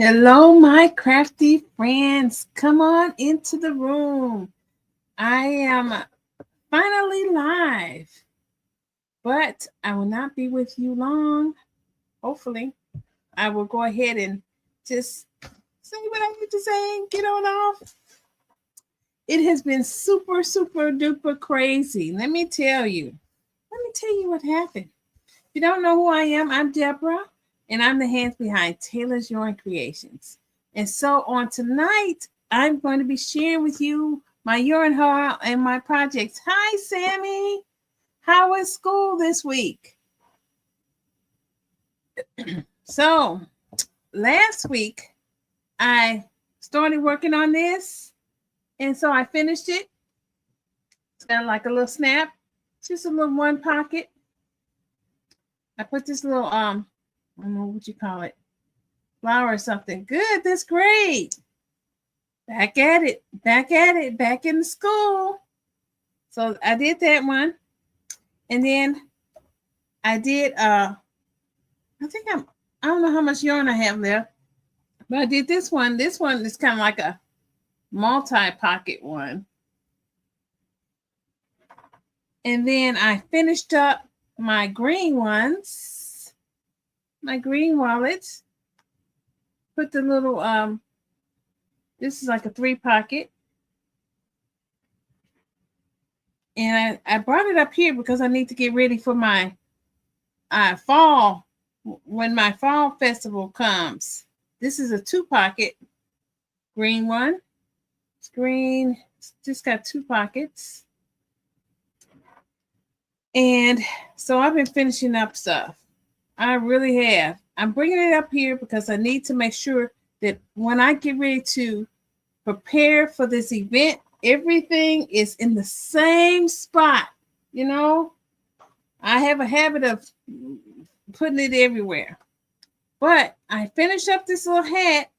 Hello, my crafty friends. Come on into the room. I am finally live, but I will not be with you long. Hopefully, I will go ahead and just say what I need to say and get on off. It has been super, super duper crazy. Let me tell you. Let me tell you what happened. If you don't know who I am, I'm Deborah, and I'm the hands behind Taylor's Yarn Creations. And so on tonight, I'm going to be sharing with you my yarn haul and my projects. Hi, Sammy. How was school this week? So last week, I started working on this, and so I finished it. It's got like a little snap, just a little one pocket. I put this little I don't know what you call it, flower or something. Good, that's great. Back at it, back in the school. So I did that one. And then I did I don't know how much yarn I have left, but I did this one. This one is kind of like a multi-pocket one. And then I finished up my green ones, my green wallets. Put the little this is like a 3-pocket. And I brought it up here because I need to get ready for my fall, when my fall festival comes. This is a 2-pocket green one. It's green, it's just got 2 pockets. And so I've been finishing up stuff. I really have. I'm bringing it up here because I need to make sure that when I get ready to prepare for this event, everything is in the same spot. You know, I have a habit of putting it everywhere. But I finished up this little hat.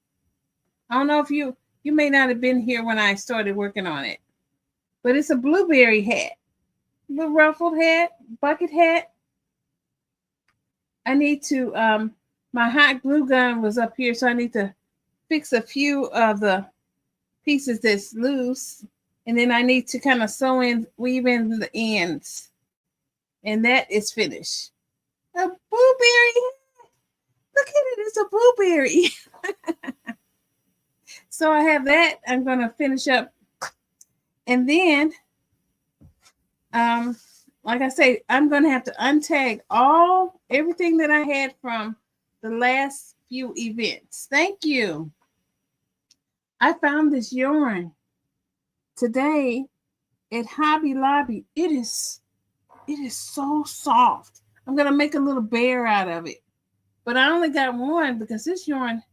I don't know if you may not have been here when I started working on it, but it's a blueberry hat. Little ruffled hat, bucket hat. I need to, my hot glue gun was up here, so I need to fix a few of the pieces that's loose. And then I need to kind of weave in the ends. And that is finished. A blueberry. Look at it, it's a blueberry. So I have that. I'm going to finish up. And then like I say, I'm going to have to untag everything that I had from the last few events. Thank you. I found this yarn today at Hobby Lobby. It is so soft. I'm going to make a little bear out of it. But I only got one because this yarn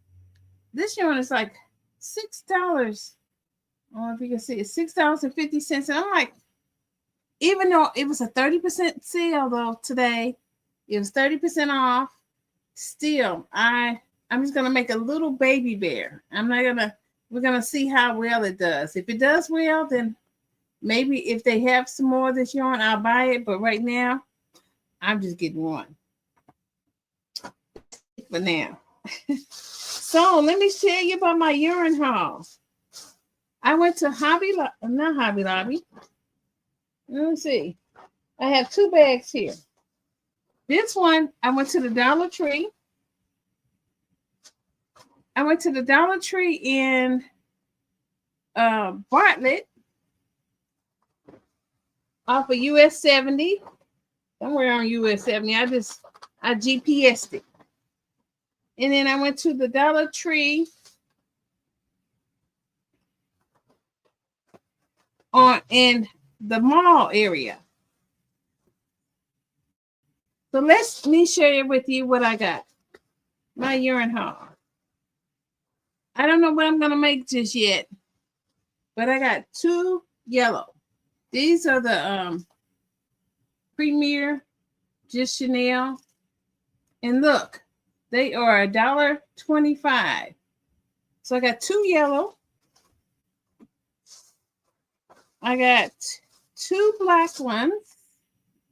is like $6. I don't know if you can see it, $6.50. And I'm like, even though it was a 30% sale though today, it was 30% off. Still, I'm just gonna make a little baby bear. We're gonna see how well it does. If it does well, then maybe if they have some more of this yarn, I'll buy it. But right now, I'm just getting one. For now. So let me tell you about my yarn haul. I went to not Hobby Lobby. Let me see. I have 2 bags here. This one, I went to the Dollar Tree. I went to the Dollar Tree in Bartlett off of US 70. Somewhere on US 70. I GPS'd it. And then I went to the Dollar Tree in the mall area. So let me share with you what I got. My yarn haul. I don't know what I'm going to make just yet, but I got 2 yellow. These are the Premier Just Chanel. And look, they are $1.25. So I got 2 yellow. I got 2 black ones.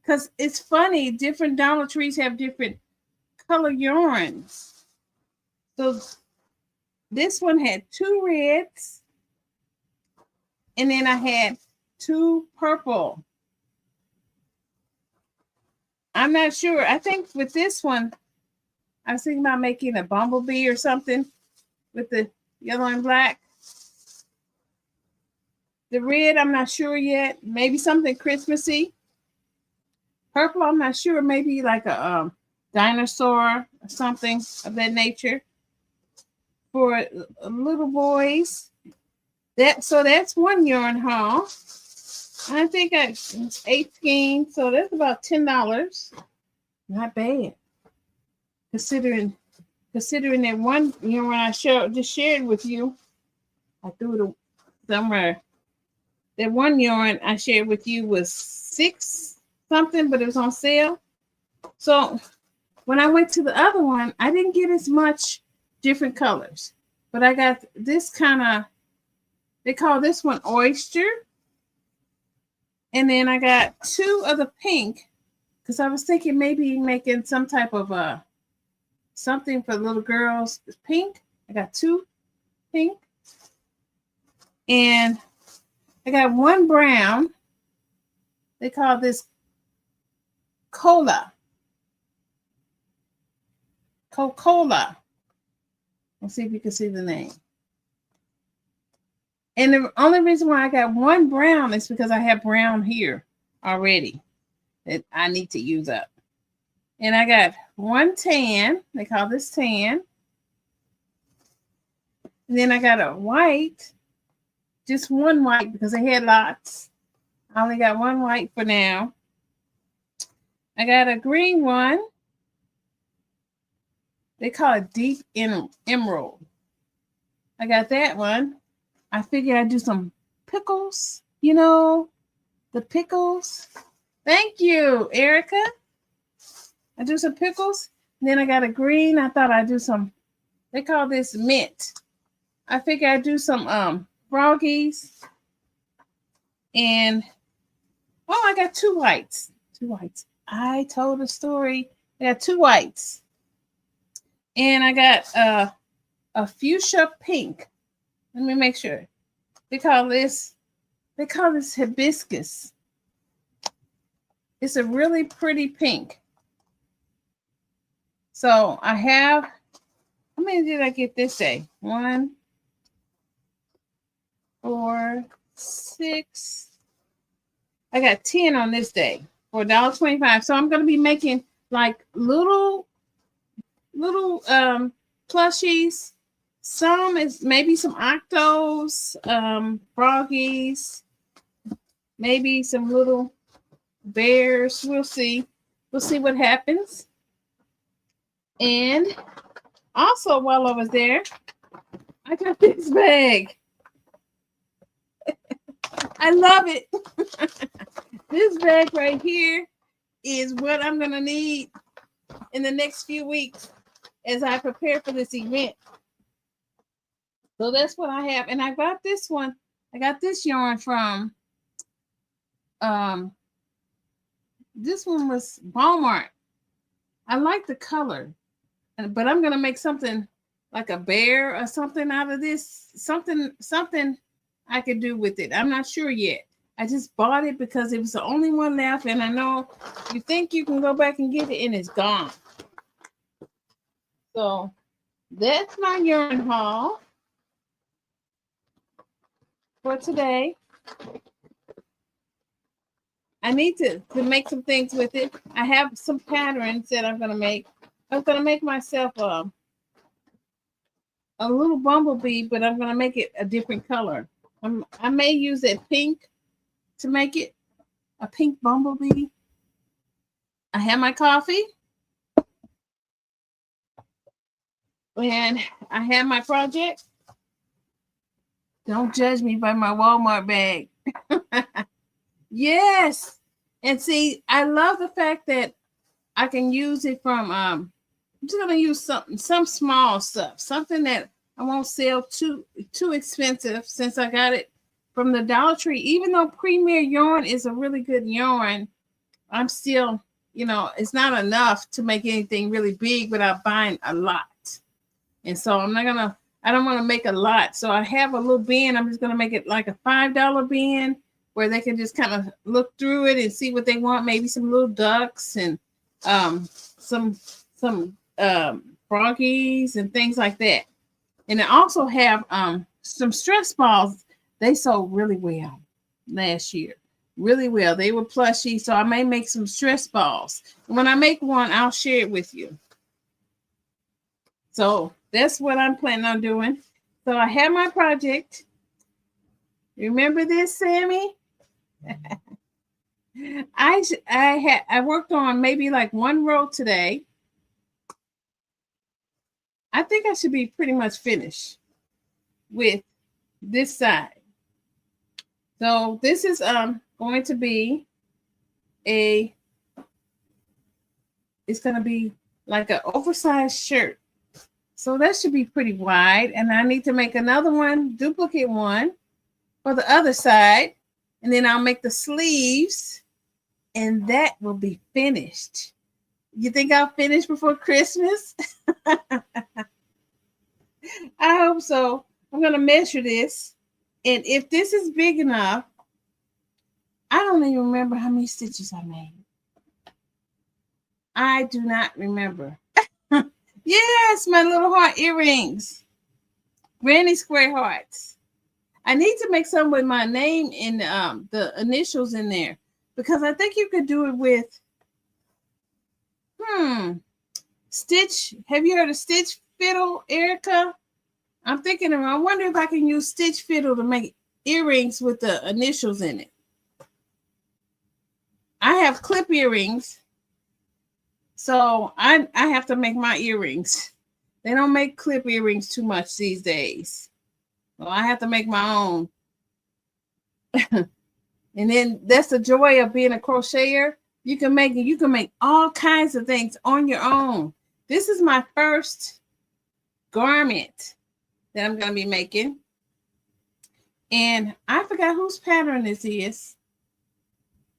Because it's funny, different Dollar Trees have different color yarns. So this one had 2 reds, and then I had 2 purple. I'm not sure. I think with this one, I was thinking about making a bumblebee or something with the yellow and black. The red, I'm not sure yet. Maybe something Christmassy. Purple, I'm not sure. Maybe like a dinosaur or something of that nature for little boys. So that's one yarn haul. I think it's 8 skeins, so that's about $10. Not bad, considering that one yarn I just shared with you. I threw it somewhere. That one yarn I shared with you was 6 something, but it was on sale. So when I went to the other one, I didn't get as much different colors, but I got this kind of, they call this one oyster. And then I got 2 of the pink, because I was thinking maybe making some type of something for little girls. It's pink. I got 2 pink. And I got 1 brown. They call this Coca-Cola. Let's see if you can see the name. And the only reason why I got 1 brown is because I have brown here already that I need to use up. And I got 1 tan. They call this tan. And then I got a white. Just 1 white because they had lots. I only got 1 white for now. I got a green one. They call it deep emerald. I got that one. I figured I'd do some pickles. You know, the pickles. Thank you, Erica. I do some pickles. And then I got a green. I thought I'd do some, they call this mint. I figured I'd do some froggies. And, oh, I got 2 whites. 2 whites. I told a story. I got 2 whites. And I got a fuchsia pink. Let me make sure. They call this hibiscus. It's a really pretty pink. So I have, how many did I get this day? 1, 4, 6. I got 10 on this day for $1.25. So I'm going to be making like little plushies. Some is maybe some octos, froggies, maybe some little bears. We'll see. We'll see what happens. And also while I was there, I got this bag. I love it. This bag right here is what I'm going to need in the next few weeks as I prepare for this event. So that's what I have. And I got this one. I got this yarn from, this one was Walmart. I like the color, but I'm going to make something like a bear or something out of this. Something I could do with it. I'm not sure yet. I just bought it because it was the only one left. And I know you think you can go back and get it and it's gone. So that's my yarn haul for today. I need to make some things with it. I have some patterns that I'm going to make. I'm going to make myself a little bumblebee, but I'm going to make it a different color. I may use that pink to make it a pink bumblebee. I have my coffee. And I have my project. Don't judge me by my Walmart bag. Yes. And see, I love the fact that I can use it from, I'm just going to use some small stuff, something that I won't sell too expensive since I got it from the Dollar Tree. Even though Premier Yarn is a really good yarn, I'm still, it's not enough to make anything really big without buying a lot. And so I'm not going to, I don't want to make a lot. So I have a little bin. I'm just going to make it like a $5 bin where they can just kind of look through it and see what they want. Maybe some little ducks and some froggies and things like that. And I also have some stress balls. They sold really well last year. Really well. They were plushy, so I may make some stress balls. And when I make one, I'll share it with you. So that's what I'm planning on doing. So I have my project. Remember this, Sammy? I worked on maybe like one row today. I think I should be pretty much finished with this side. So this is going to be it's going to be like an oversized shirt. So that should be pretty wide. And I need to make another one, duplicate one for the other side. And then I'll make the sleeves and that will be finished. You think I'll finish before Christmas? I hope so. I'm going to measure this. And if this is big enough, I don't even remember how many stitches I made. I do not remember. Yes, my little heart earrings. Granny square hearts. I need to make some with my name in the initials in there because I think you could do it with stitch. Have you heard of stitch fiddle, Erica? I'm thinking I wonder if I can use stitch fiddle to make earrings with the initials in it. I have clip earrings. So I have to make my earrings. They don't make clip earrings too much these days. So I have to make my own. And then that's the joy of being a crocheter. You can make all kinds of things on your own. This is my first garment that I'm going to be making. And I forgot whose pattern this is.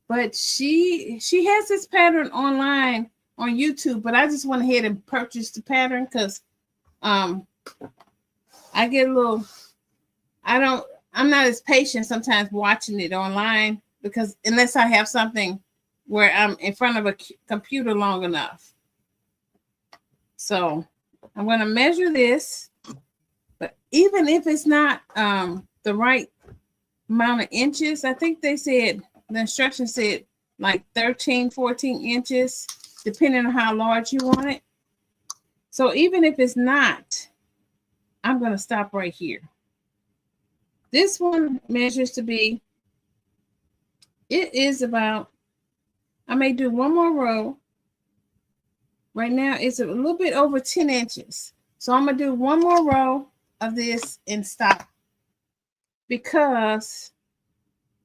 But she has this pattern online on YouTube, but I just went ahead and purchased the pattern because I get a little, I'm not as patient sometimes watching it online because unless I have something where I'm in front of a computer long enough. So I'm going to measure this, but even if it's not the right amount of inches, I think they said, the instructions said like 13, 14 inches, depending on how large you want it. So even if it's not, I'm going to stop right here. This one measures to be, it is about, I may do one more row. Right now it's a little bit over 10 inches. So I'm going to do one more row of this and stop. Because,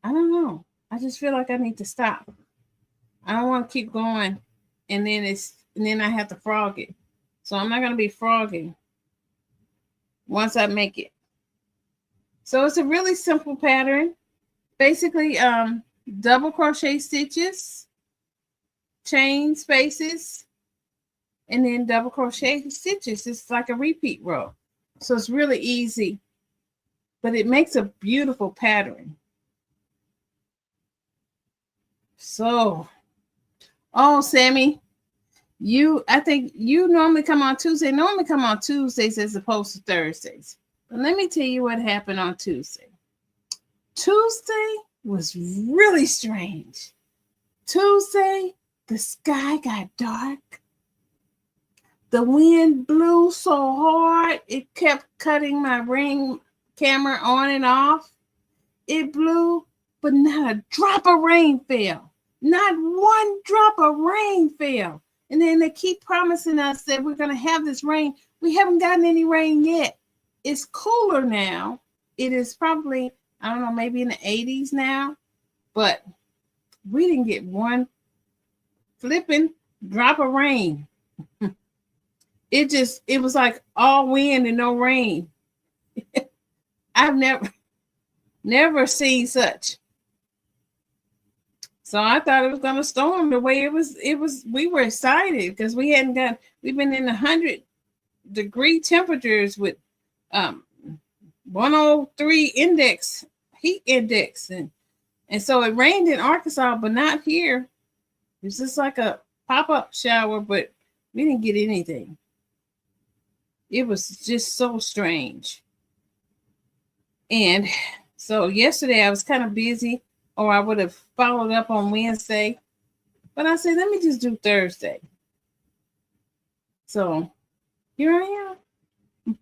I don't know. I just feel like I need to stop. I don't want to keep going. And then I have to frog it. So I'm not going to be frogging once I make it. So it's a really simple pattern. Basically, double crochet stitches, chain spaces, and then double crochet stitches. It's like a repeat row. So it's really easy, but it makes a beautiful pattern. So, oh, Sammy, I think you normally come on Tuesday. Normally come on Tuesdays as opposed to Thursdays. But let me tell you what happened on Tuesday. Tuesday was really strange. Tuesday, the sky got dark. The wind blew so hard, it kept cutting my Ring camera on and off. It blew, but not a drop of rain fell. Not one drop of rain fell. And then they keep promising us that we're going to have this rain. We haven't gotten any rain yet. It's cooler now. It is probably, I don't know, maybe in the 80s now. But we didn't get one flipping drop of rain. It was like all wind and no rain. I've never seen such. So I thought it was going to storm the way it was. We were excited because we've been in 100-degree temperatures with um 103 index, heat index, and so it rained in Arkansas, but not here. It's just like a pop-up shower, but we didn't get anything. It was just so strange. And so yesterday I was kind of busy, or I would have followed up on Wednesday, but I said, let me just do Thursday. So here I am.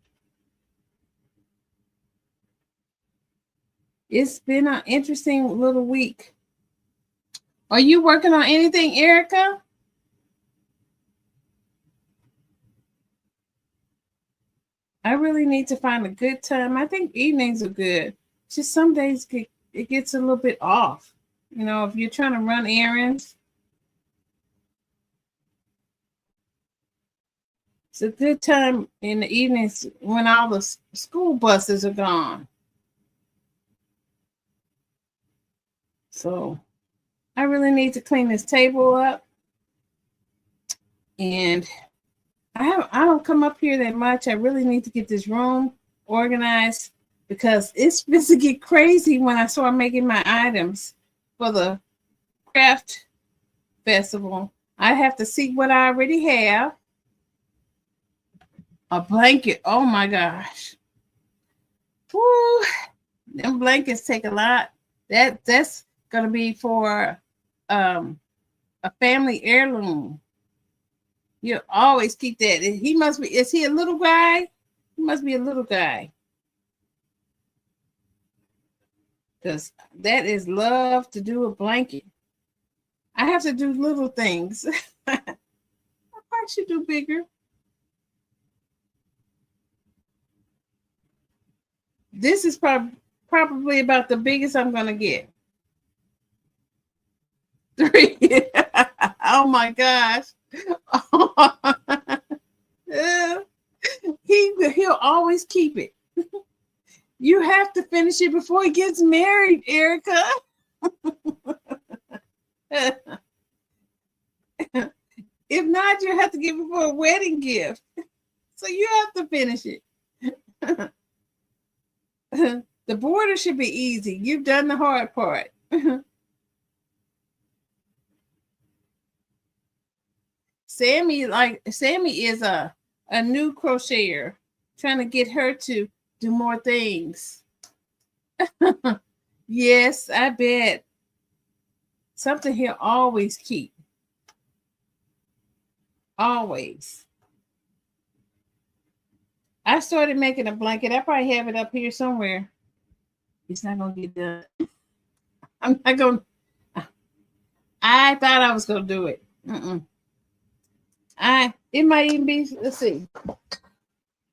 It's been an interesting little week. Are you working on anything, Erica? I really need to find a good time. I think evenings are good. Just some days it gets a little bit off. You know, if you're trying to run errands, it's a good time in the evenings when all the school buses are gone. So I really need to clean this table up. And I don't come up here that much. I really need to get this room organized because it's supposed to get crazy when I start making my items for the craft festival. I have to see what I already have. A blanket. Oh my gosh. Woo. Them blankets take a lot. That's gonna be for a family heirloom. You always keep that. He must be, is he a little guy? He must be a little guy. Because that is love to do a blanket. I have to do little things. I should do bigger. This is probably about the biggest I'm going to get. 3. Oh my gosh. He'll always keep it. You have to finish it before he gets married, Erica. If not, you have to give it for a wedding gift. So you have to finish it. The border should be easy. You've done the hard part. Sammy is a new crocheter, trying to get her to do more things. Yes, I bet. Something he'll always keep. Always. I started making a blanket. I probably have it up here somewhere. It's not gonna get done. I'm not gonna. I thought I was gonna do it. It might even be. Let's see.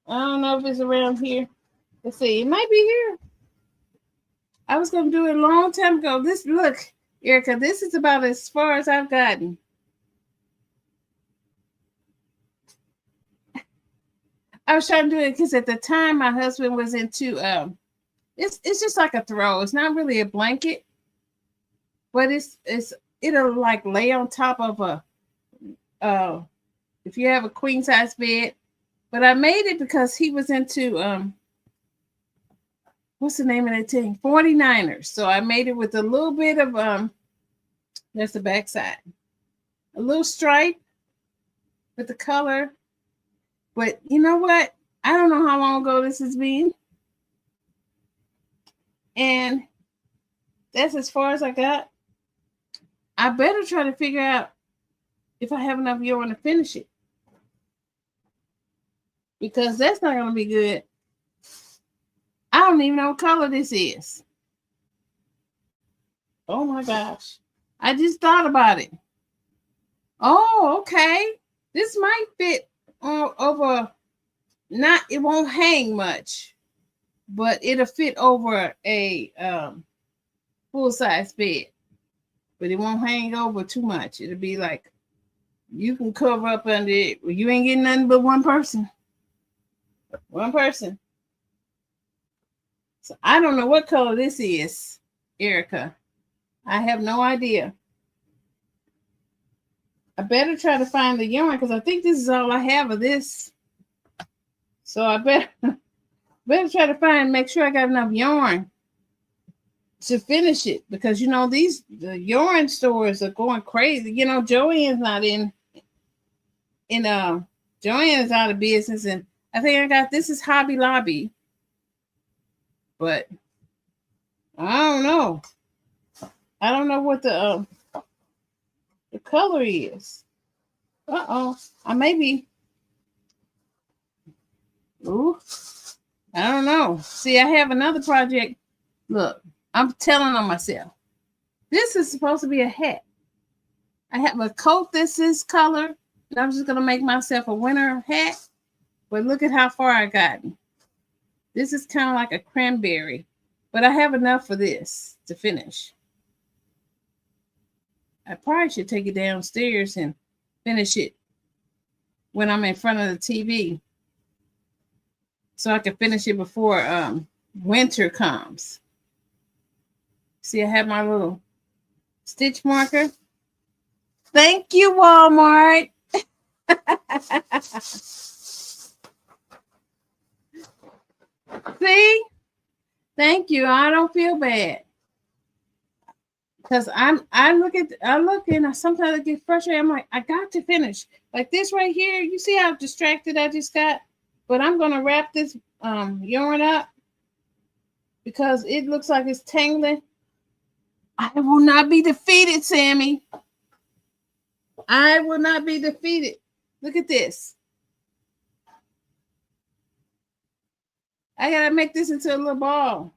I don't know if it's around here. Let's see. It might be here. I was gonna do it a long time ago. Look, Erica. This is about as far as I've gotten. I was trying to do it because at the time my husband was into it's just like a throw. It's not really a blanket, but it'll like lay on top of a if you have a queen size bed. But I made it because he was into what's the name of that thing? 49ers. So I made it with a little bit of that's the back side. A little stripe with the color. But you know what? I don't know how long ago this has been. And that's as far as I got. I better try to figure out if I have enough yarn to finish it. Because that's not going to be good. I don't even know what color this is. Oh my gosh. I just thought about it. Oh, okay. This might fit over, not, it won't hang much, but it'll fit over a full-size bed. But it won't hang over too much. It'll be like, you can cover up under it. Well, you ain't getting nothing but one person. One person. So I don't know what color this is, Erica. I have no idea. I better try to find the yarn because I think this is all I have of this. So I better Better try to make sure I got enough yarn to finish it, because you know the yarn stores are going crazy. You know, Joann's not in Joann's out of business, and I think I got this is Hobby Lobby, but I don't know. I don't know what the color is. I maybe. Ooh, I don't know. See, I have another project. Look, I'm telling on myself. This is supposed to be a hat. I have a coat that's this color. And I'm just going to make myself a winter hat. But look at how far I gotten. This is kind of like a cranberry. But I have enough for this to finish. I probably should take it downstairs and finish it when I'm in front of the TV, so I can finish it before winter comes. See, I have my little stitch marker. Thank you, Walmart. See? Thank you. I don't feel bad. Because I look and sometimes I get frustrated. I'm like, I got to finish. Like this right here. You see how distracted I just got? But I'm gonna wrap this yarn up because it looks like it's tangling. I will not be defeated, Sammy. I will not be defeated. Look at this. I gotta make this into a little ball.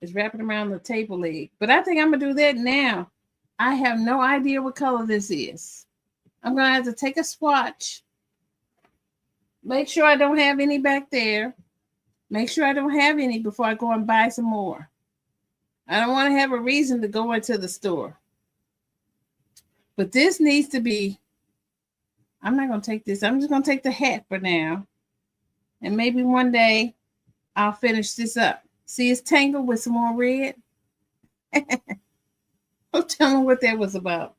It's wrapping around the table leg. But I think I'm going to do that now. I have no idea what color this is. I'm going to have to take a swatch. Make sure I don't have any back there. Make sure I don't have any before I go and buy some more. I don't want to have a reason to go into the store. But this needs to be, I'm not going to take this. I'm just going to take the hat for now. And maybe one day I'll finish this up. See, it's tangled with some more red. Don't tell me what that was about.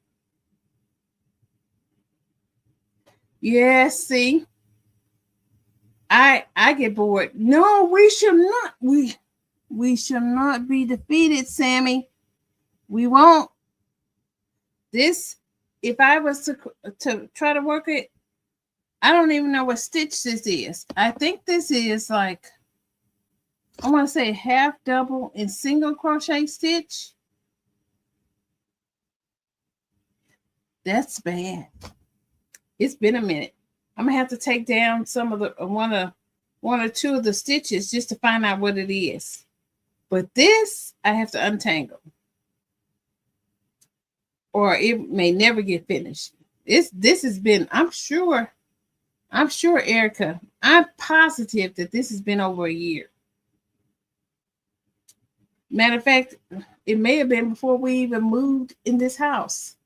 Yes, see. I get bored. No, we should not. We shall not be defeated, Sammy. We won't. This, if I was to try to work it, I don't even know what stitch this is. I think this is like, I want to say half double and single crochet stitch. That's bad. It's been a minute. I'm gonna have to take down some of the one or two of the stitches just to find out what it is. But this I have to untangle, or it may never get finished. This has been. I'm sure, Erica. I'm positive that this has been over a year. Matter of fact, it may have been before we even moved in this house.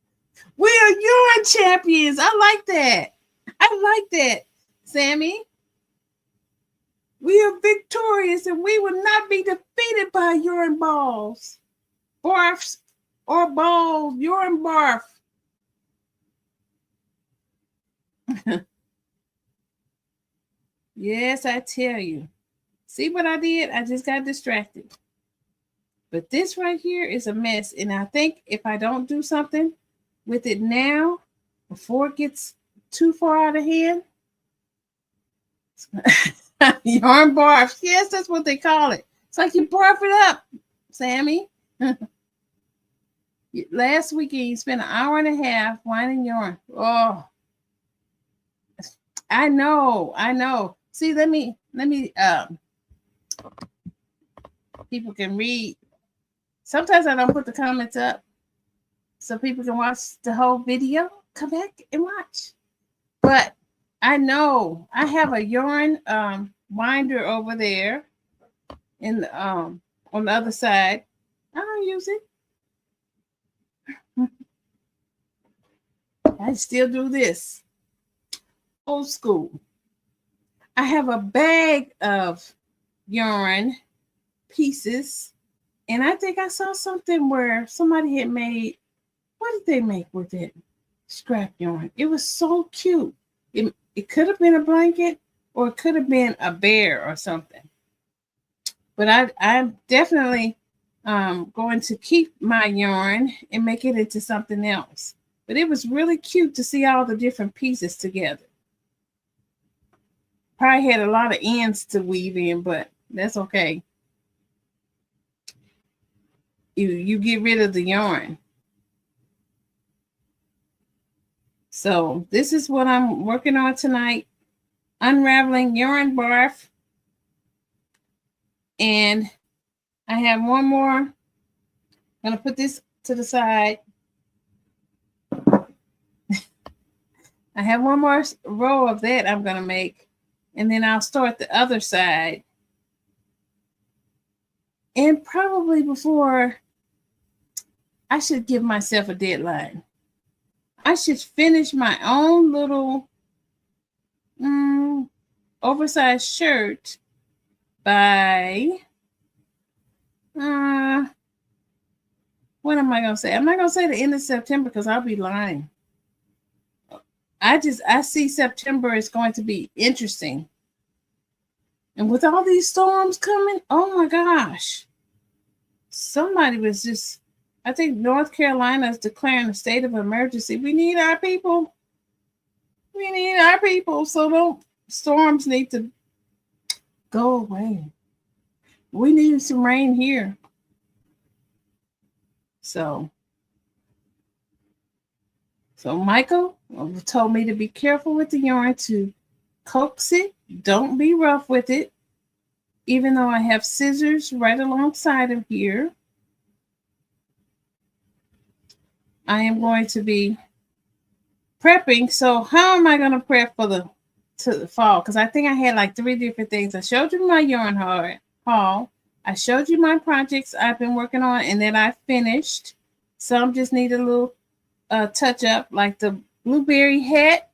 We are yarn champions. I like that. I like that, Sammy. We are victorious and we will not be defeated by yarn balls. Barfs or balls, yarn barf. Yes, I tell you. See what I did? I just got distracted. But this right here is a mess. And I think if I don't do something with it now, before it gets too far out of hand, yarn barf. Yes, that's what they call it. It's like you barf it up, Sammy. Last weekend, you spent an hour and a half winding yarn. Oh, I know. See, let me, people can read. Sometimes I don't put the comments up so people can watch the whole video. Come back and watch. But I know I have a yarn winder over there in the, on the other side. I don't use it. I still do this. Old school. I have a bag of yarn pieces. And I think I saw something where somebody had what did they make with it? Scrap yarn. It was so cute. it could have been a blanket or it could have been a bear or something. But I'm definitely going to keep my yarn and make it into something else. But it was really cute to see all the different pieces together. Probably had a lot of ends to weave in, but that's okay. You get rid of the yarn. So this is what I'm working on tonight. Unraveling yarn barf. And I have one more. I'm going to put this to the side. I have one more row of that I'm going to make. And then I'll start the other side. And probably before, I should give myself a deadline. I should finish my own little oversized shirt by, what am I going to say? I'm not going to say the end of September because I'll be lying. I see September is going to be interesting. And with all these storms coming, oh my gosh. Somebody was just, I think North Carolina is declaring a state of emergency. We need our people. We need our people. So those storms need to go away. We need some rain here. So Michael told me to be careful with the yarn, to coax it. Don't be rough with it. Even though I have scissors right alongside of here, I am going to be prepping. So how am I going to prep for the fall? Because I think I had like 3 different things. I showed you my yarn haul. I showed you my projects I've been working on and that I finished. Some just need a little touch up, like the blueberry hat.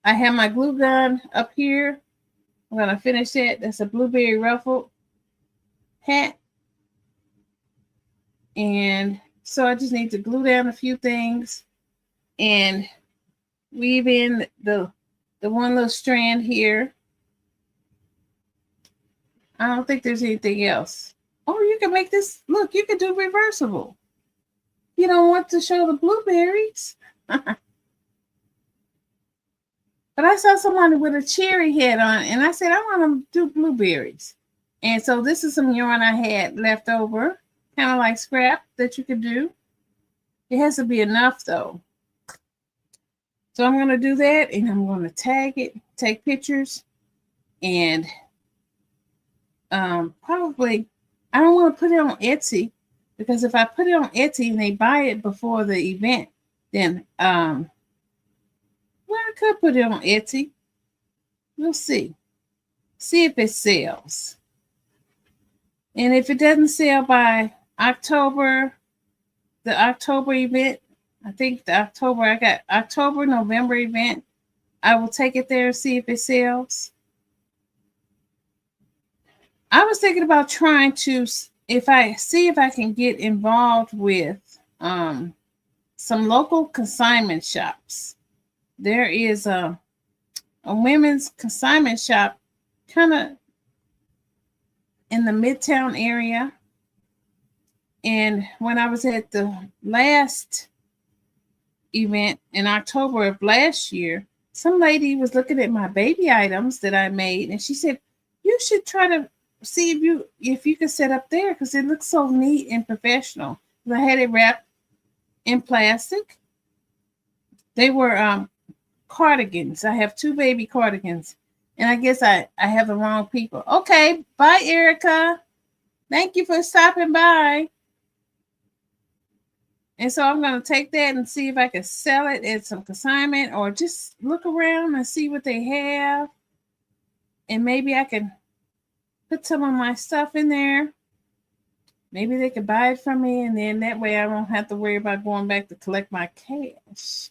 I have my glue gun up here. I'm going to finish that. That's a blueberry ruffled hat. And so I just need to glue down a few things and weave in the one little strand here. I don't think there's anything else. Oh, you can make this, look, you can do reversible. You don't want to show the blueberries. But I saw somebody with a cherry hat on, and I said, I want to do blueberries. And so this is some yarn I had left over, kind of like scrap that you could do. It has to be enough, though. So I'm going to do that, and I'm going to tag it, take pictures, and probably, I don't want to put it on Etsy, because if I put it on Etsy and they buy it before the event, then well, I could put it on Etsy. We'll see. See if it sells. And if it doesn't sell by October, the October event, I think I got October, November event, I will take it there and see if it sells. I was thinking about trying to, if I can get involved with some local consignment shops. There is a women's consignment shop kind of in the Midtown area. And when I was at the last event in October of last year, some lady was looking at my baby items that I made, and she said, you should try to see if you could set up there because it looks so neat and professional. I had it wrapped in plastic. They were cardigans. I have 2 baby cardigans, and I guess I have the wrong people. Okay, bye, Erica. Thank you for stopping by. And so I'm going to take that and see if I can sell it at some consignment or just look around and see what they have. And maybe I can put some of my stuff in there. Maybe they could buy it from me, and then that way I won't have to worry about going back to collect my cash.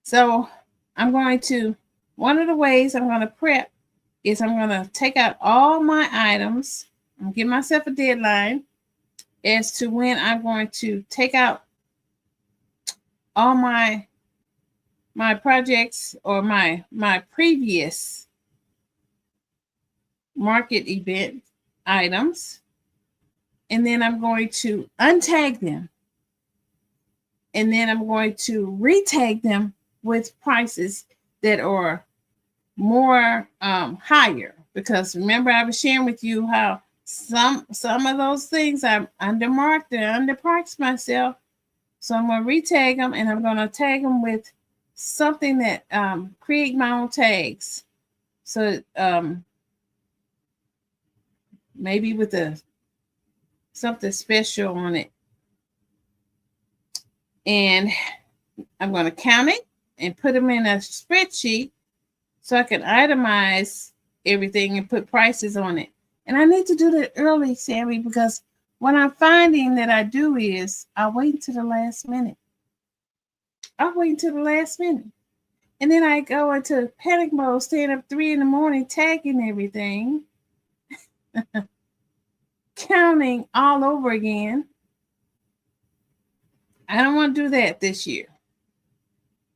So I'm going to, one of the ways I'm going to prep is I'm going to take out all my items. I'm giving myself a deadline as to when I'm going to take out all my projects or my previous market event items, and then I'm going to untag them, and then I'm going to retag them with prices that are more higher, because remember I was sharing with you how some of those things I undermarked and underpriced myself. So I'm going to retag them, and I'm going to tag them with something that create my own tags. So maybe with something special on it. And I'm going to count it and put them in a spreadsheet so I can itemize everything and put prices on it. And I need to do that early, Sammy, because what I'm finding that I do is I wait until the last minute. And then I go into panic mode, staying up 3 a.m, tagging everything, counting all over again. I don't want to do that this year.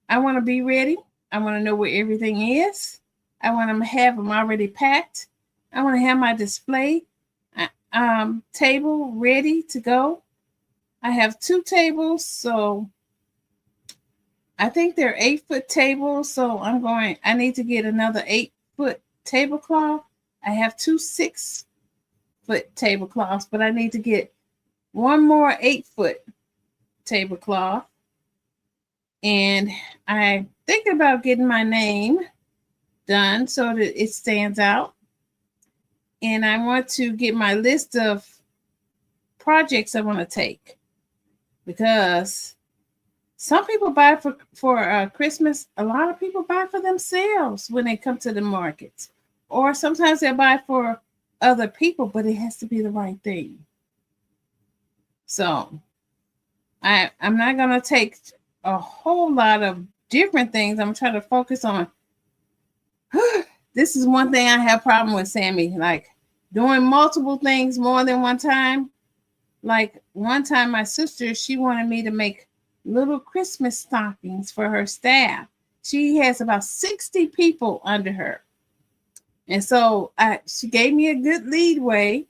I want to be ready. I want to know where everything is. I want to have them already packed. I want to have my display table ready to go. I have 2 tables, so I think they're 8-foot tables. So I need to get another 8-foot tablecloth. I have 2 6-foot tablecloths, but I need to get one more 8-foot tablecloth. And I'm thinking about getting my name done so that it stands out. And I want to get my list of projects I want to take, because some people buy for Christmas. A lot of people buy for themselves when they come to the markets, or sometimes they buy for other people, but it has to be the right thing. So I'm not going to take a whole lot of different things. I'm trying to focus on this is one thing I have a problem with, Sammy, like doing multiple things more than one time. Like one time my sister, she wanted me to make little Christmas stockings for her staff. She has about 60 people under her. And so she gave me a good leadway,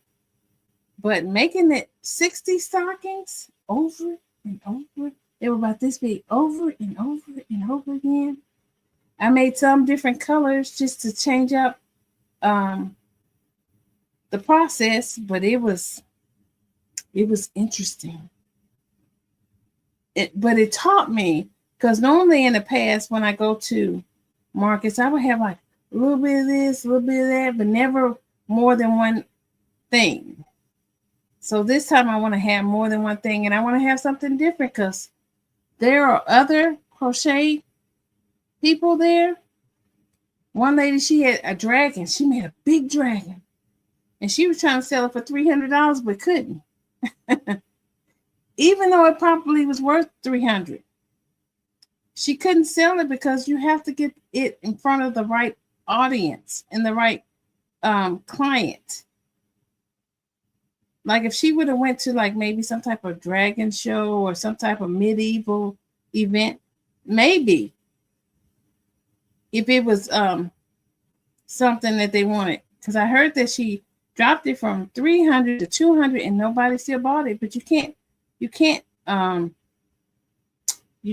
but making it 60 stockings over and over, they were about this big, over and over and over again. I made some different colors just to change up the process, but it was interesting. But it taught me, because normally in the past when I go to markets, I would have like a little bit of this, a little bit of that, but never more than one thing. So this time I want to have more than one thing, and I want to have something different, because there are other crochet people there. One lady, she had a dragon. She made a big dragon, and she was trying to sell it for $300, but couldn't. Even though it probably was worth $300, she couldn't sell it because you have to get it in front of the right audience and the right client. Like if she would have went to like maybe some type of dragon show or some type of medieval event, maybe if it was something that they wanted, because I heard that she dropped it from 300 to 200 and nobody still bought it. But you can't you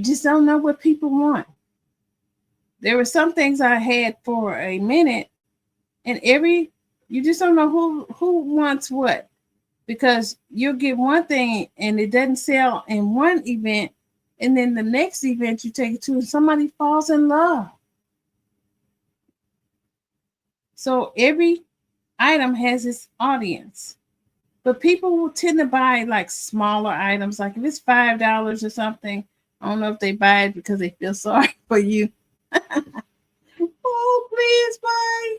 just don't know what people want. There were some things I had for a minute, and you just don't know who wants what, because you'll get one thing and it doesn't sell in one event, and then the next event you take it to and somebody falls in love. So every item has its audience, but people will tend to buy like smaller items. Like if it's $5 or something, I don't know if they buy it because they feel sorry for you. Oh, please buy.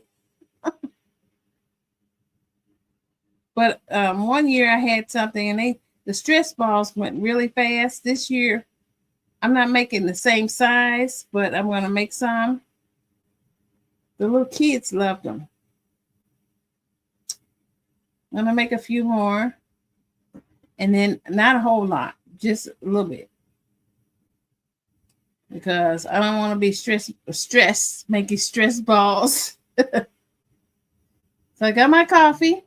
But one year I had something, and the stress balls went really fast. This year, I'm not making the same size, but I'm going to make some. The little kids loved them. I'm going to make a few more, and then not a whole lot, just a little bit. because I don't want to be stressed, making stress balls. So I got my coffee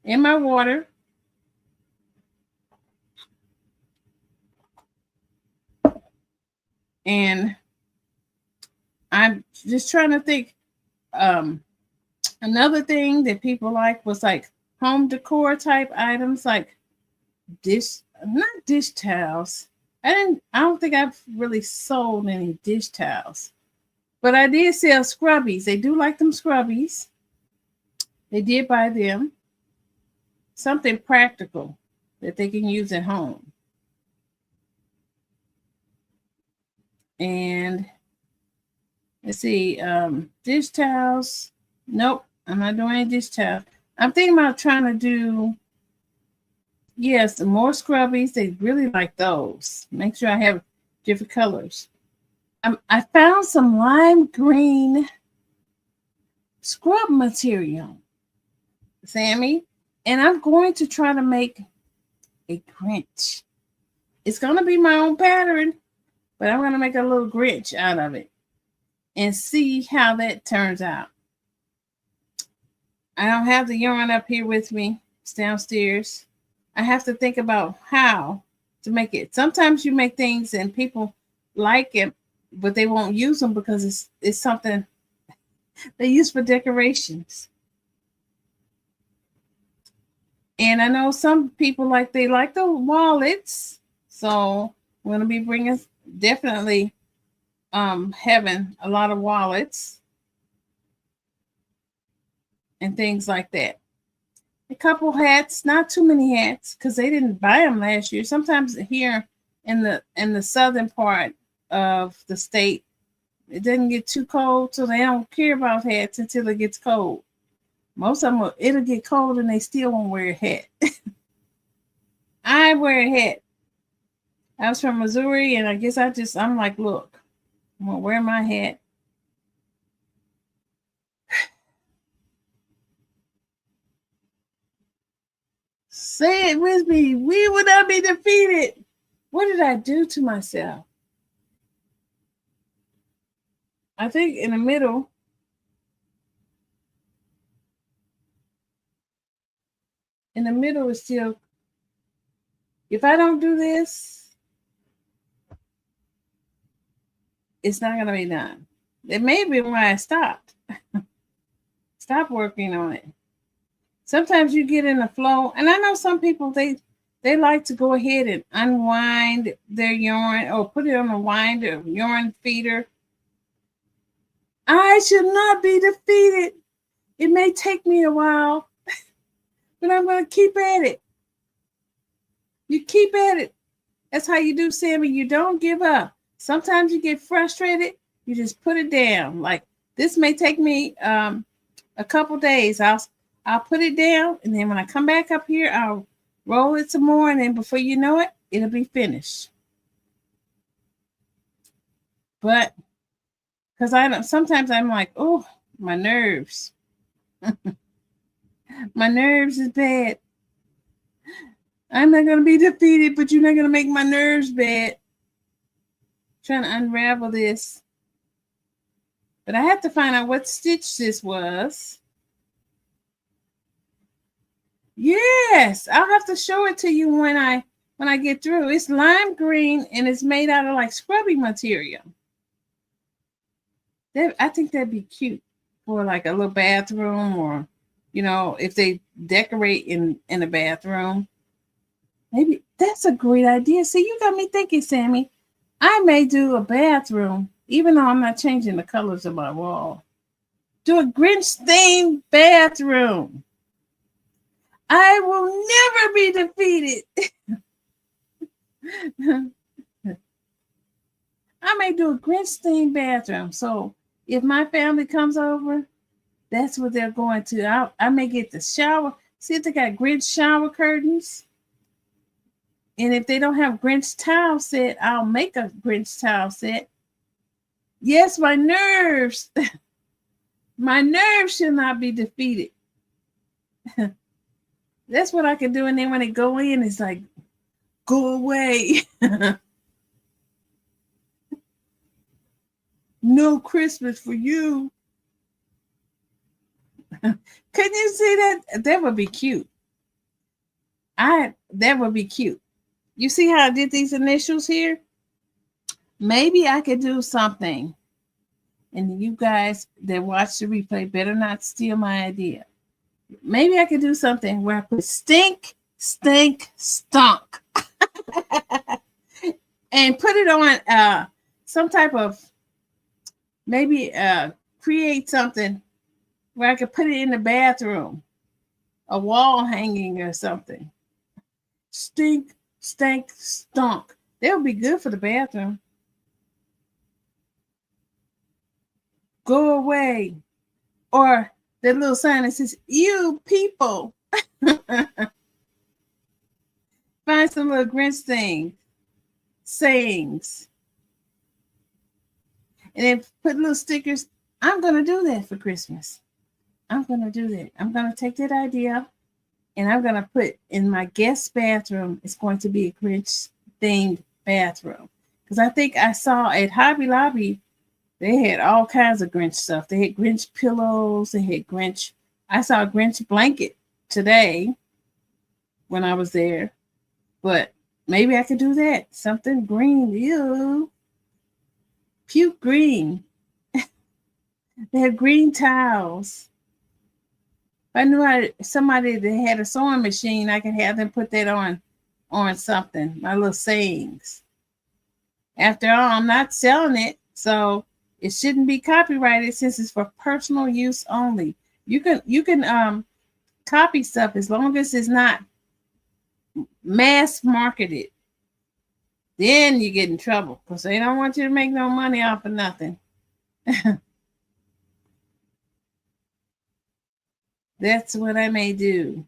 and my water. And I'm just trying to think. Another thing that people like was like home decor type items, like not dish towels. I don't think I've really sold any dish towels, but I did sell scrubbies. They do like them scrubbies. They did buy them. Something practical that they can use at home. And let's see, dish towels. Nope, I'm not doing any dish towels. I'm thinking about trying to do, yes, the more scrubbies. They really like those. Make sure I have different colors. I found some lime green scrub material, Sammy, and I'm going to try to make a Grinch. It's going to be my own pattern, but I'm going to make a little Grinch out of it and see how that turns out. I don't have the yarn up here with me. It's downstairs. I have to think about how to make it. Sometimes you make things and people like it, but they won't use them because it's something they use for decorations. And I know some people they like the wallets. So we're going to be bringing, definitely having a lot of wallets and things like that. A couple hats, not too many hats, because they didn't buy them last year. Sometimes here in the southern part of the state, it doesn't get too cold, so they don't care about hats until it gets cold. Most of them, it'll get cold and they still won't wear a hat. I wear a hat. I was from Missouri, and I guess I'm like, look, I'm gonna wear my hat. Say it with me. We will not be defeated. What did I do to myself? I think in the middle. In the middle is still. If I don't do this, it's not going to be done. It may be why I stopped. Stop working on it. Sometimes you get in the flow, and I know some people they like to go ahead and unwind their yarn or put it on a winder, yarn feeder. I should not be defeated. It may take me a while, but I'm going to keep at it. You keep at it. That's how you do, Sammy. You don't give up. Sometimes you get frustrated. You just put it down. Like this may take me a couple days. I'll put it down, and then when I come back up here, I'll roll it some more, and then before you know it, it'll be finished. But because sometimes I'm like, oh, my nerves. My nerves is bad. I'm not going to be defeated, but you're not going to make my nerves bad. Trying to unravel this. But I have to find out what stitch this was. Yes, I'll have to show it to you when I get through. It's lime green and it's made out of like scrubby material. I think that'd be cute for like a little bathroom, or if they decorate in a bathroom. Maybe that's a great idea. See, you got me thinking, Sammy. I may do a bathroom, even though I'm not changing the colors of my wall. Do a Grinch themed bathroom. I will never be defeated. I may do a Grinch themed bathroom. So if my family comes over, that's what they're going to. I may get the shower. See if they got Grinch shower curtains. And if they don't have Grinch towel set, I'll make a Grinch towel set. Yes, my nerves. My nerves should not be defeated. That's what I can do. And then when they go in, it's like, go away. no Christmas for you. Couldn't you see that? That would be cute. That would be cute. You see how I did these initials here? Maybe I could do something. And you guys that watch the replay better not steal my idea. Maybe I could do something where I put stink, stink, stunk. And put it on some type of, maybe create something where I could put it in the bathroom, a wall hanging or something. Stink, stank, stunk. That would be good for the bathroom. Go away. Or that little sign that says, you people. Find some little Grinch things, sayings. And then put little stickers. I'm going to do that for Christmas. I'm going to do that. I'm going to take that idea and I'm going to put in my guest bathroom. It's going to be a Grinch themed bathroom. Because I think I saw at Hobby Lobby, they had all kinds of Grinch stuff. They had Grinch pillows. They had Grinch. I saw a Grinch blanket today when I was there. But maybe I could do that. Something green. Ew. Puke green. They have green towels. If I knew somebody that had a sewing machine, I could have them put that on something. My little sayings. After all, I'm not selling it, so it shouldn't be copyrighted since it's for personal use only. You can copy stuff as long as it's not mass marketed. Then you get in trouble because they don't want you to make no money off of nothing. That's what I may do.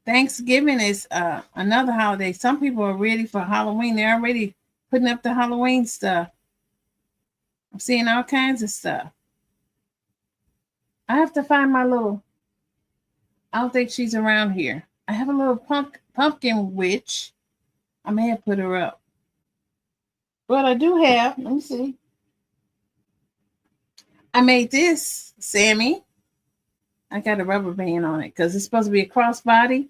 Thanksgiving is another holiday. Some people are ready for Halloween. They're already putting up the Halloween stuff. I'm seeing all kinds of stuff. I have to find my little, I don't think she's around here. I have a little pumpkin witch. I may have put her up. But I do have, let me see. I made this, Sammy. I got a rubber band on it because it's supposed to be a crossbody.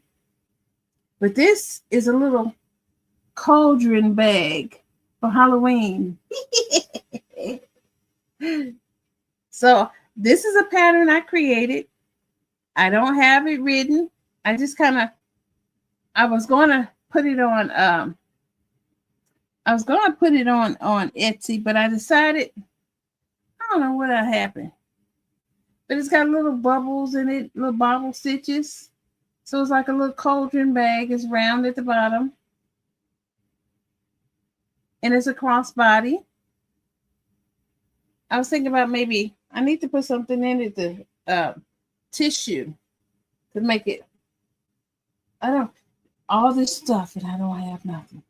But this is a little cauldron bag for Halloween. So this is a pattern I created. I don't have it written. I just I was going to put it on, on Etsy, but I decided, I don't know what happened. But it's got little bubbles in it, little bobble stitches. So it's like a little cauldron bag. It's round at the bottom. And it's a crossbody. I was thinking about maybe I need to put something in it, the tissue to make it. All this stuff and I don't have nothing.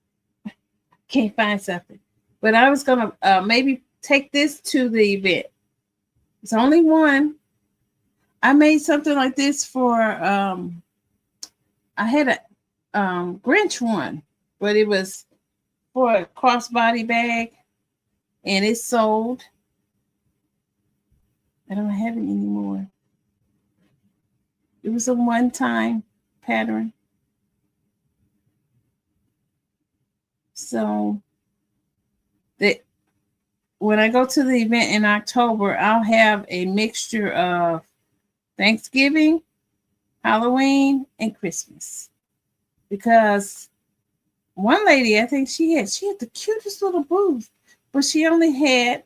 Can't find something. But I was going to maybe take this to the event. It's only one. I made something like this for, I had a Grinch one, but it was for a crossbody bag and it's sold. I don't have it anymore. It was a one-time pattern. So that when I go to the event in October, I'll have a mixture of Thanksgiving, Halloween, and Christmas. Because one lady, I think she had the cutest little booth, but she only had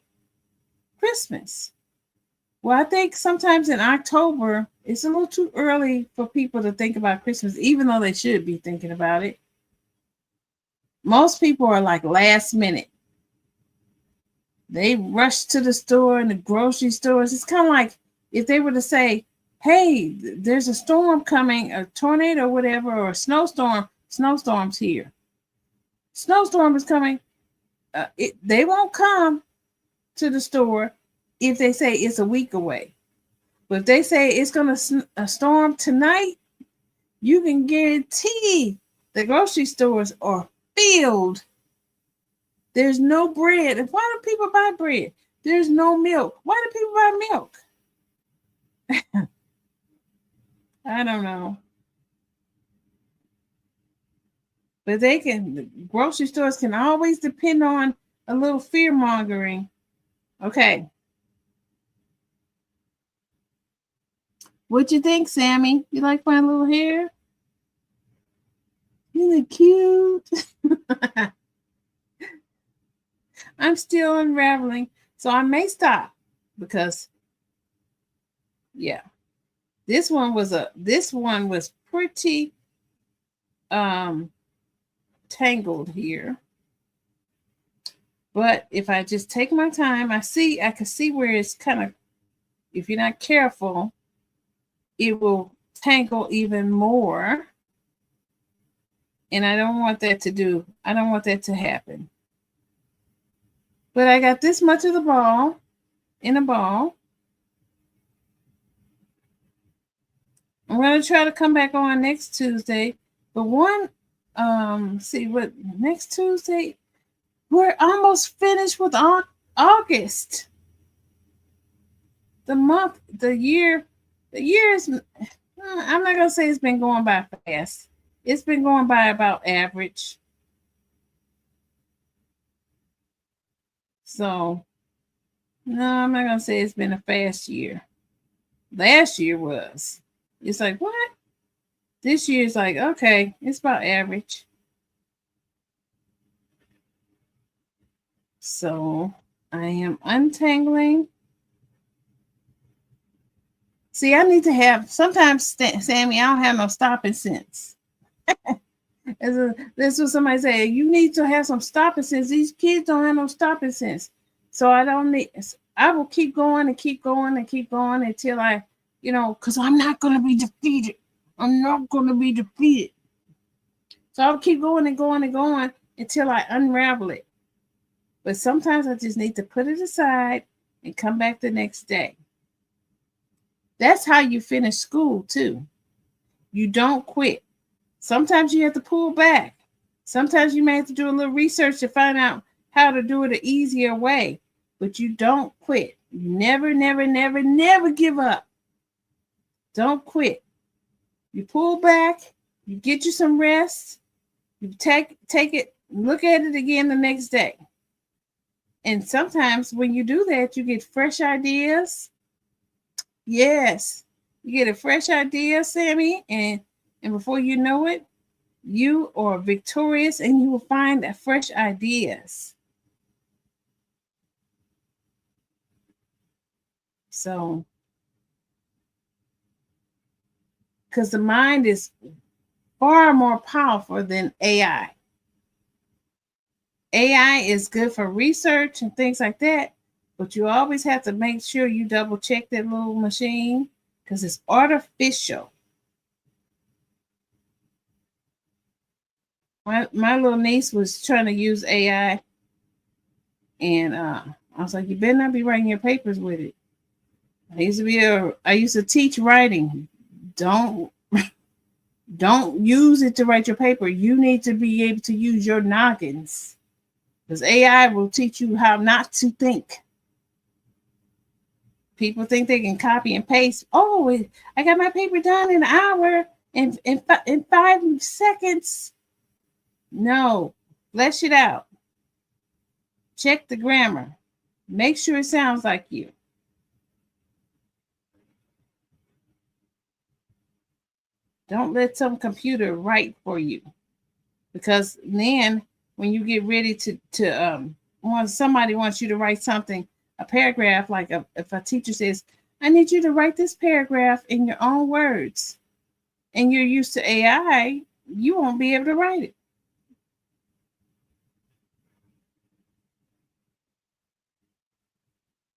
Christmas. Well, I think sometimes in October, it's a little too early for people to think about Christmas, even though they should be thinking about it. Most people are like last minute. They rush to the store and the grocery stores. It's kind of like if they were to say, hey, there's a storm coming, a tornado, whatever, or a snowstorm. Snowstorm's here. Snowstorm is coming. They won't come to the store if they say it's a week away. But if they say it's going to storm tonight, you can guarantee the grocery stores are filled There's no bread. And why do people buy bread? There's no milk. Why do people buy milk? I don't know. But the grocery stores can always depend on a little fear mongering. Okay. What you think, Sammy? You like my little hair? Isn't it cute? I'm still unraveling, so I may stop because, yeah, this one was pretty tangled here. But if I just take my time, I can see where it's kind of, if you're not careful, it will tangle even more. And I don't want that to happen. But I got this much of the ball in a ball. I'm going to try to come back on next Tuesday. But next Tuesday, we're almost finished with August. The year is, I'm not going to say it's been going by fast. It's been going by about average. So, no, I'm not going to say it's been a fast year. Last year was. It's like, what? This year's like, okay, it's about average. So, I am untangling. See, I need to have, sometimes, Sammy, I don't have no stopping sense. This was somebody say, you need to have some stopping sense. These kids don't have no stopping sense. So I will keep going and keep going and keep going until I, because I'm not going to be defeated. I'm not going to be defeated. So I'll keep going and going and going until I unravel it. But sometimes I just need to put it aside and come back the next day. That's how you finish school too. You don't quit. Sometimes you have to pull back. Sometimes you may have to do a little research to find out how to do it an easier way. But you don't quit. You never, never, never, never give up. Don't quit. You pull back. You get you some rest. You take it, look at it again the next day. And sometimes when you do that, you get fresh ideas. Yes, you get a fresh idea, Sammy, and before you know it, you are victorious and you will find that fresh ideas. So, because the mind is far more powerful than AI. AI is good for research and things like that, but you always have to make sure you double check that little machine because it's artificial. My little niece was trying to use AI, and I was like, you better not be writing your papers with it. I used to teach writing. Don't use it to write your paper. You need to be able to use your noggins. Because AI will teach you how not to think. People think they can copy and paste. Oh, I got my paper done in an hour and in 5 seconds. No, flesh it out. Check the grammar. Make sure it sounds like you. Don't let some computer write for you. Because then when you get ready when somebody wants you to write something, a paragraph, like if a teacher says, I need you to write this paragraph in your own words, and you're used to AI, you won't be able to write it.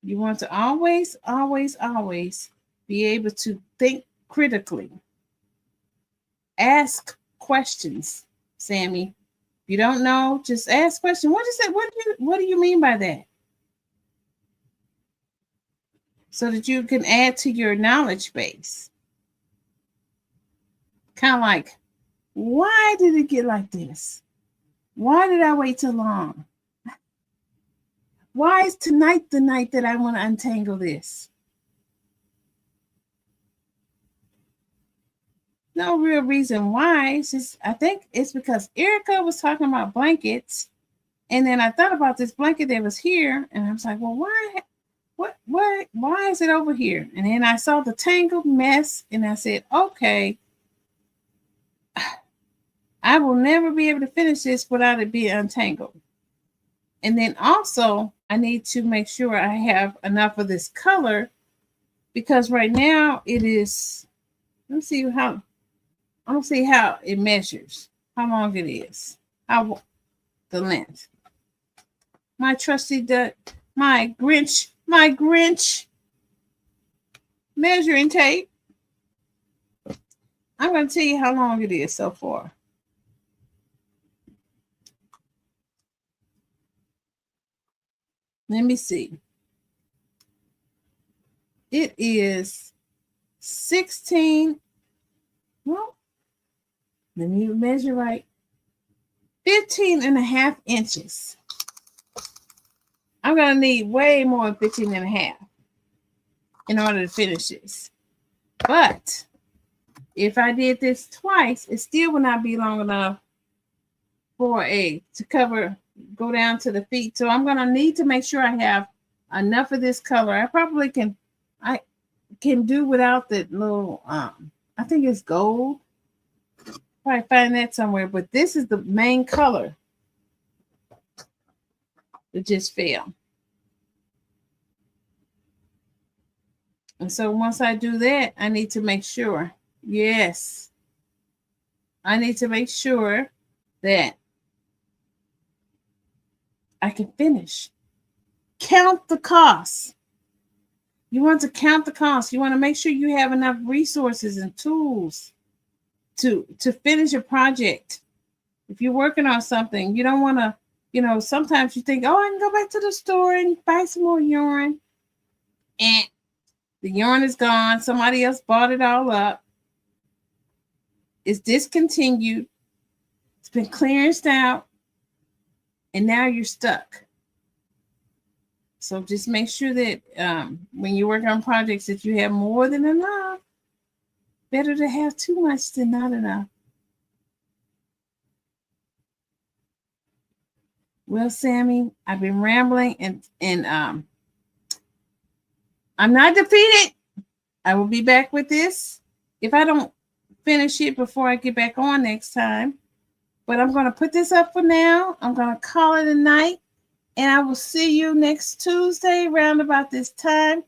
You want to always, always, always be able to think critically. Ask questions, Sammy. If you don't know, just ask questions. What is that? What do you mean by that? So that you can add to your knowledge base. Kind of like, why did it get like this? Why did I wait too long? Why is tonight the night that I want to untangle this? No real reason why. It's just, I think it's because Erica was talking about blankets. And then I thought about this blanket that was here. And I was like, well, why is it over here? And then I saw the tangled mess. And I said, okay, I will never be able to finish this without it being untangled. And then also, I need to make sure I have enough of this color, because right now it is, let me see how, I don't see how it measures, how long it is, how the length. My trusty my Grinch measuring tape. I'm going to tell you how long it is so far. Let me see. It is 16. Well, let me measure right. 15.5 inches. I'm going to need way more than 15.5 in order to finish this. But if I did this twice, it still would not be long enough for to cover, go down to the feet. So I'm going to need to make sure I have enough of this color. I probably can do without the little, I think it's gold. Probably find that somewhere, but this is the main color that just fell. And so once I do that, I need to make sure, yes, I need to make sure that I can finish. Count the costs. You want to count the costs. You want to make sure you have enough resources and tools to finish a project. If you're working on something, you don't want to, sometimes you think, oh, I can go back to the store and buy some more yarn. And the yarn is gone. Somebody else bought it all up. It's discontinued. It's been clearanced out. And now you're stuck. So just make sure that when you work on projects that you have more than enough. Better to have too much than not enough. Well, Sammy, I've been rambling and I'm not defeated. I will be back with this if I don't finish it before I get back on next time. But I'm going to put this up for now. I'm going to call it a night. And I will see you next Tuesday around about this time.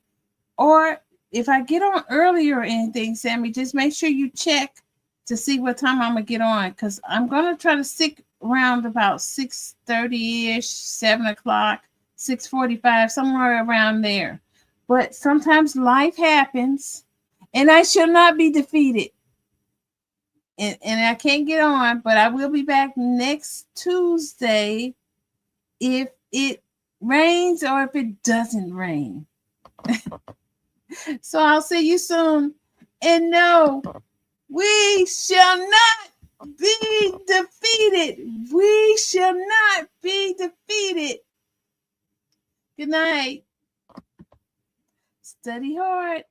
Or if I get on earlier or anything, Sammy, just make sure you check to see what time I'm going to get on. Because I'm going to try to stick around about 6:30-ish, 7 o'clock, 6:45, somewhere around there. But sometimes life happens. And I shall not be defeated. And I can't get on, but I will be back next Tuesday if it rains or if it doesn't rain. So I'll see you soon. And no, we shall not be defeated. We shall not be defeated. Good night. Study hard.